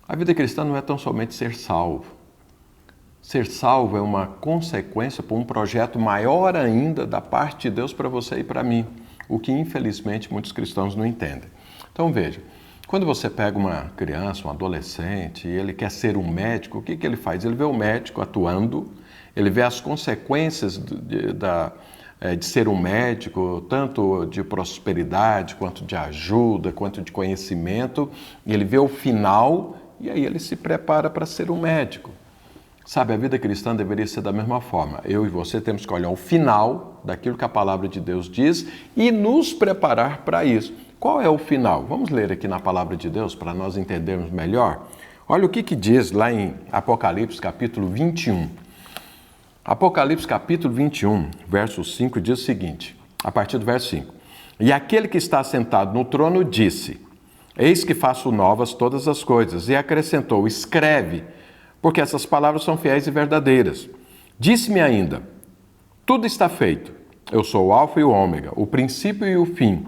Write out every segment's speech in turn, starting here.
A vida cristã não é tão somente ser salvo. Ser salvo é uma consequência para um projeto maior ainda da parte de Deus para você e para mim, o que infelizmente muitos cristãos não entendem. Então veja, quando você pega uma criança, um adolescente, e ele quer ser um médico, o que ele faz? Ele vê o médico atuando, ele vê as consequências de ser um médico, tanto de prosperidade, quanto de ajuda, quanto de conhecimento, e ele vê o final e aí ele se prepara para ser um médico. Sabe, a vida cristã deveria ser da mesma forma. Eu e você temos que olhar o final daquilo que a palavra de Deus diz e nos preparar para isso. Qual é o final? Vamos ler aqui na palavra de Deus para nós entendermos melhor. Olha o que diz lá em Apocalipse capítulo 21. Apocalipse capítulo 21, verso 5 diz o seguinte, a partir do verso 5. E aquele que está sentado no trono disse, eis que faço novas todas as coisas. E acrescentou, escreve, porque essas palavras são fiéis e verdadeiras. Disse-me ainda, tudo está feito. Eu sou o alfa e o ômega, o princípio e o fim.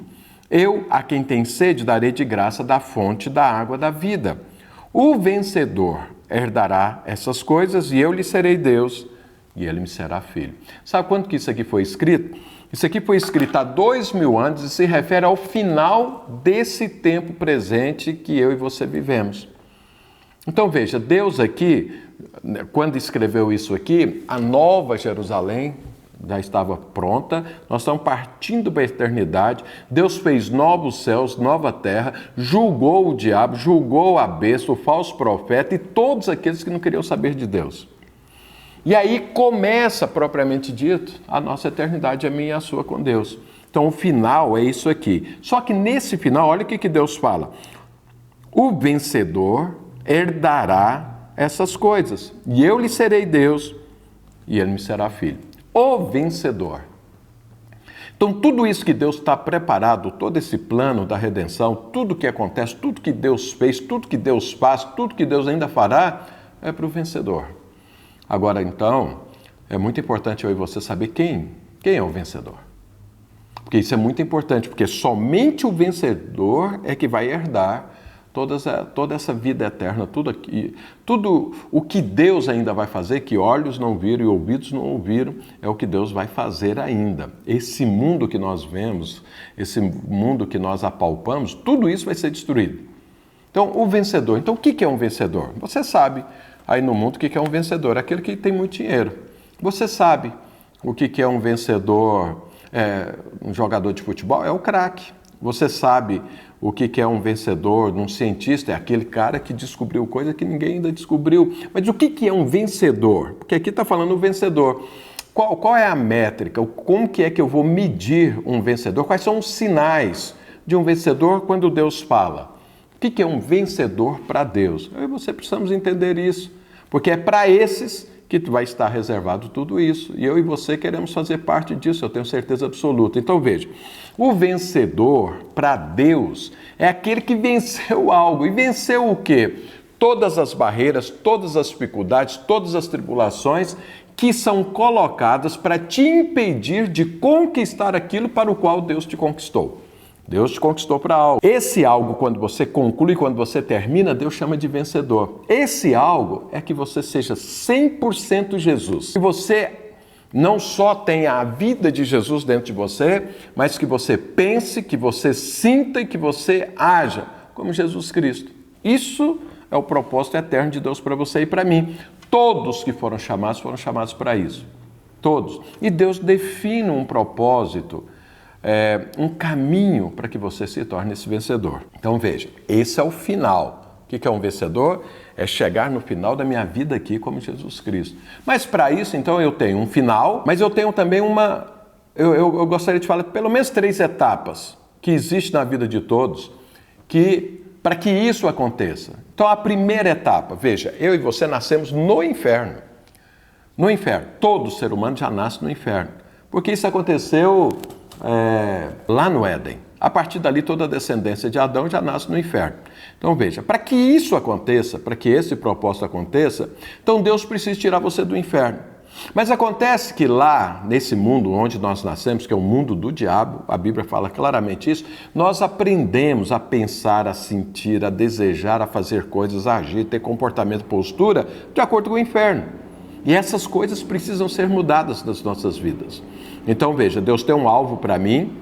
Eu, a quem tem sede, darei de graça da fonte da água da vida. O vencedor herdará essas coisas e eu lhe serei Deus e ele me será filho. Sabe quando que isso aqui foi escrito? Isso aqui foi escrito há 2000 anos e se refere ao final desse tempo presente que eu e você vivemos. Então veja, Deus aqui, quando escreveu isso aqui, a nova Jerusalém já estava pronta, nós estamos partindo para a eternidade, Deus fez novos céus, nova terra, julgou o diabo, julgou a besta, o falso profeta e todos aqueles que não queriam saber de Deus. E aí começa, propriamente dito, a nossa eternidade, a minha e a sua com Deus. Então o final é isso aqui. Só que nesse final, olha o que Deus fala. O vencedor herdará essas coisas, e eu lhe serei Deus, e ele me será filho. O vencedor. Então, tudo isso que Deus está preparado, todo esse plano da redenção, tudo que acontece, tudo que Deus fez, tudo que Deus faz, tudo que Deus ainda fará, é para o vencedor. Agora, então, é muito importante eu e você saber quem é o vencedor. Porque isso é muito importante, porque somente o vencedor é que vai herdar toda essa vida eterna, tudo o que Deus ainda vai fazer, que olhos não viram e ouvidos não ouviram, é o que Deus vai fazer ainda. Esse mundo que nós vemos, esse mundo que nós apalpamos, tudo isso vai ser destruído. Então, o vencedor. Então, o que é um vencedor? Você sabe aí no mundo o que é um vencedor, aquele que tem muito dinheiro. Você sabe o que é um vencedor, um jogador de futebol? É o craque. Você sabe o que é um vencedor, um cientista? É aquele cara que descobriu coisa que ninguém ainda descobriu. Mas o que é um vencedor? Porque aqui está falando o vencedor. Qual é a métrica? Como que é que eu vou medir um vencedor? Quais são os sinais de um vencedor quando Deus fala? O que é um vencedor para Deus? Eu e você precisamos entender isso. Porque é para esses que vai estar reservado tudo isso. E eu e você queremos fazer parte disso, eu tenho certeza absoluta. Então veja, o vencedor para Deus é aquele que venceu algo. E venceu o quê? Todas as barreiras, todas as dificuldades, todas as tribulações que são colocadas para te impedir de conquistar aquilo para o qual Deus te conquistou. Deus te conquistou para algo. Esse algo, quando você conclui, quando você termina, Deus chama de vencedor. Esse algo é que você seja 100% Jesus. Que você não só tenha a vida de Jesus dentro de você, mas que você pense, que você sinta e que você haja como Jesus Cristo. Isso é o propósito eterno de Deus para você e para mim. Todos que foram chamados para isso. Todos. E Deus define um propósito, um caminho para que você se torne esse vencedor. Então veja, esse é o final. O que é um vencedor? É chegar no final da minha vida aqui como Jesus Cristo. Mas para isso, então, eu tenho um final, mas eu tenho também eu gostaria de falar pelo menos 3 etapas que existem na vida de todos para que isso aconteça. Então a primeira etapa, veja, eu e você nascemos no inferno. No inferno. Todo ser humano já nasce no inferno. Porque isso aconteceu lá no Éden. A partir dali, toda a descendência de Adão já nasce no inferno. Então veja, para que isso aconteça, para que esse propósito aconteça, então Deus precisa tirar você do inferno. Mas acontece que lá, nesse mundo onde nós nascemos, que é o mundo do diabo, a Bíblia fala claramente isso, nós aprendemos a pensar, a sentir, a desejar, a fazer coisas, a agir, ter comportamento, postura, de acordo com o inferno. E essas coisas precisam ser mudadas das nossas vidas. Então veja, Deus tem um alvo para mim.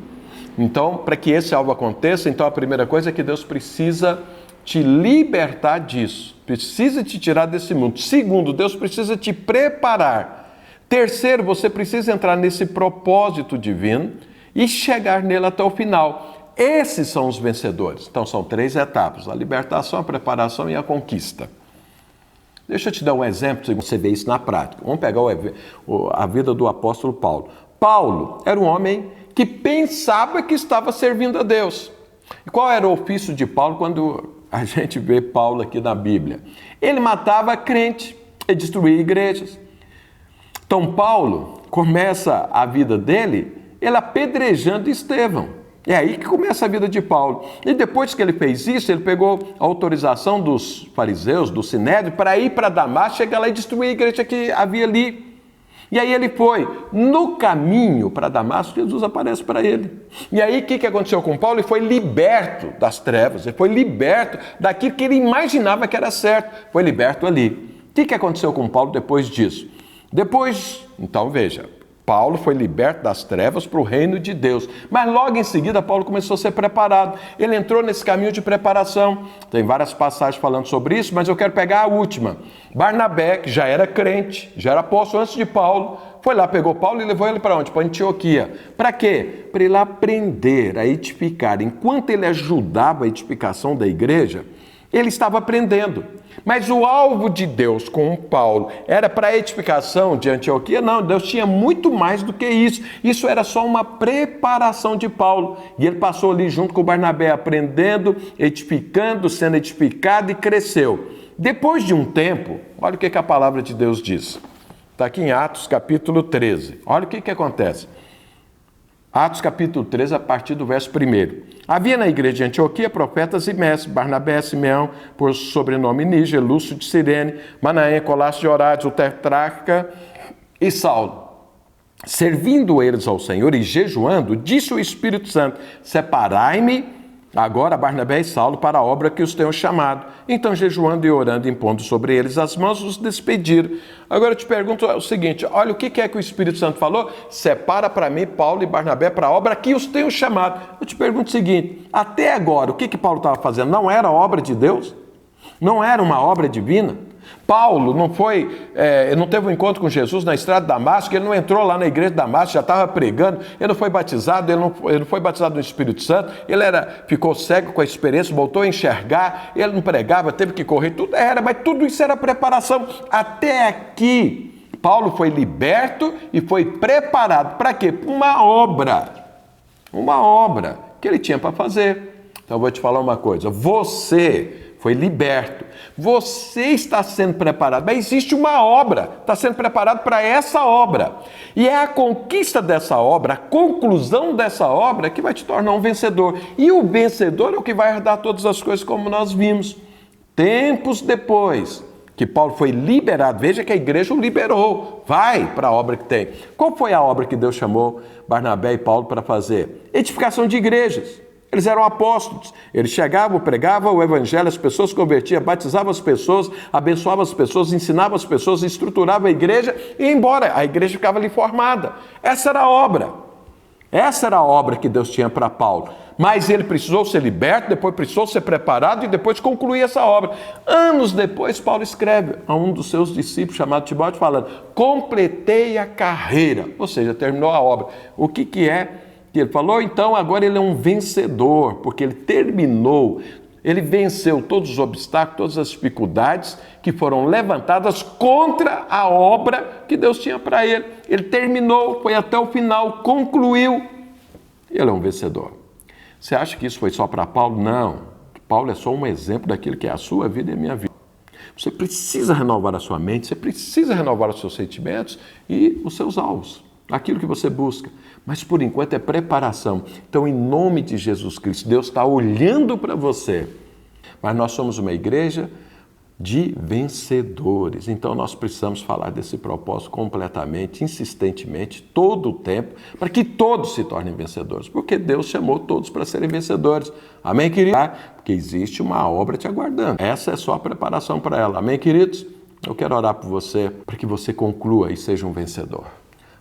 Então, para que esse alvo aconteça, então a primeira coisa é que Deus precisa te libertar disso, precisa te tirar desse mundo. Segundo, Deus precisa te preparar. Terceiro, você precisa entrar nesse propósito divino e chegar nele até o final. Esses são os vencedores. Então são 3 etapas: a libertação, a preparação e a conquista. Deixa eu te dar um exemplo, para você ver isso na prática. Vamos pegar a vida do apóstolo Paulo. Paulo era um homem que pensava que estava servindo a Deus. E qual era o ofício de Paulo quando a gente vê Paulo aqui na Bíblia? Ele matava crente, ele destruía igrejas. Então Paulo começa a vida dele, ele apedrejando Estevão. É aí que começa a vida de Paulo. E depois que ele fez isso, ele pegou a autorização dos fariseus, do Sinédrio, para ir para Damasco, chegar lá e destruir a igreja que havia ali. E aí ele foi. No caminho para Damasco, Jesus aparece para ele. E aí o que aconteceu com Paulo? Ele foi liberto das trevas, ele foi liberto daquilo que ele imaginava que era certo. Foi liberto ali. O que aconteceu com Paulo depois disso? Então veja, Paulo foi liberto das trevas para o reino de Deus. Mas logo em seguida, Paulo começou a ser preparado. Ele entrou nesse caminho de preparação. Tem várias passagens falando sobre isso, mas eu quero pegar a última. Barnabé, que já era crente, já era apóstolo antes de Paulo, foi lá, pegou Paulo e levou ele para onde? Para Antioquia. Para quê? Para ele aprender a edificar. Enquanto ele ajudava a edificação da igreja, ele estava aprendendo. Mas o alvo de Deus com Paulo era para a edificação de Antioquia? Não, Deus tinha muito mais do que isso. Isso era só uma preparação de Paulo. E ele passou ali junto com Barnabé, aprendendo, edificando, sendo edificado e cresceu. Depois de um tempo, olha o que a palavra de Deus diz. Está aqui em Atos capítulo 13. Olha o que acontece. Atos capítulo 13, a partir do verso 1. Havia na igreja de Antioquia profetas e mestres: Barnabé, Simeão, por sobrenome Níger, Lúcio de Cirene, Manaém, Colasso de Horácio, o tetrarca e Saulo. Servindo eles ao Senhor e jejuando, disse o Espírito Santo: separai-me agora Barnabé e Saulo para a obra que os tenho chamado. Então, jejuando e orando, impondo sobre eles as mãos, os despediram. Agora eu te pergunto o seguinte: olha o que é que o Espírito Santo falou? Separa para mim Paulo e Barnabé para a obra que os tenho chamado. Eu te pergunto o seguinte: até agora, o que Paulo estava fazendo? Não era obra de Deus? Não era uma obra divina? Paulo ele não teve um encontro com Jesus na estrada de Damasco, ele não entrou lá na igreja de Damasco, já estava pregando, ele não foi batizado, ele não foi batizado no Espírito Santo, ficou cego com a experiência, voltou a enxergar, ele não pregava, teve que correr, mas tudo isso era preparação. Até aqui, Paulo foi liberto e foi preparado. Para quê? Para uma obra que ele tinha para fazer. Então eu vou te falar uma coisa: você foi liberto, você está sendo preparado, mas existe uma obra, está sendo preparado para essa obra, e é a conquista dessa obra, a conclusão dessa obra que vai te tornar um vencedor, e o vencedor é o que vai herdar todas as coisas, como nós vimos. Tempos depois que Paulo foi liberado, veja que a igreja o liberou, vai para a obra que tem. Qual foi a obra que Deus chamou Barnabé e Paulo para fazer? Edificação de igrejas. Eles eram apóstolos, eles chegavam, pregavam o evangelho, as pessoas se convertiam, batizavam as pessoas, abençoavam as pessoas, ensinavam as pessoas, estruturavam a igreja e ia embora. A igreja ficava ali formada. Essa era a obra. Essa era a obra que Deus tinha para Paulo. Mas ele precisou ser liberto, depois precisou ser preparado e depois concluir essa obra. Anos depois, Paulo escreve a um dos seus discípulos, chamado Timóteo, falando: completei a carreira, ou seja, terminou a obra. O que é que ele falou? Então agora ele é um vencedor, porque ele terminou, ele venceu todos os obstáculos, todas as dificuldades que foram levantadas contra a obra que Deus tinha para ele. Ele terminou, foi até o final, concluiu. Ele é um vencedor. Você acha que isso foi só para Paulo? Não. Paulo é só um exemplo daquilo que é a sua vida e a minha vida. Você precisa renovar a sua mente, você precisa renovar os seus sentimentos e os seus alvos, aquilo que você busca. Mas por enquanto é preparação. Então, em nome de Jesus Cristo, Deus está olhando para você. Mas nós somos uma igreja de vencedores. Então nós precisamos falar desse propósito completamente, insistentemente, todo o tempo, para que todos se tornem vencedores, porque Deus chamou todos para serem vencedores. Amém, querido? Porque existe uma obra te aguardando. Essa é só a preparação para ela. Amém, queridos? Eu quero orar por você, para que você conclua e seja um vencedor.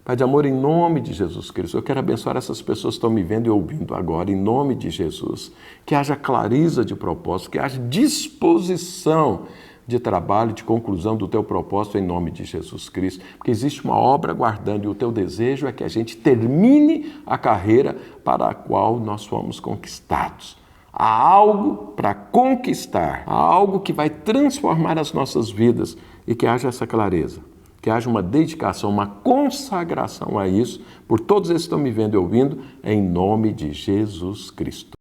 Pai de amor, em nome de Jesus Cristo, eu quero abençoar essas pessoas que estão me vendo e ouvindo agora, em nome de Jesus. Que haja clareza de propósito, que haja disposição de trabalho, de conclusão do teu propósito em nome de Jesus Cristo. Porque existe uma obra aguardando e o teu desejo é que a gente termine a carreira para a qual nós fomos conquistados. Há algo para conquistar, há algo que vai transformar as nossas vidas e que haja essa clareza. Que haja uma dedicação, uma consagração a isso, por todos esses que estão me vendo e ouvindo, em nome de Jesus Cristo.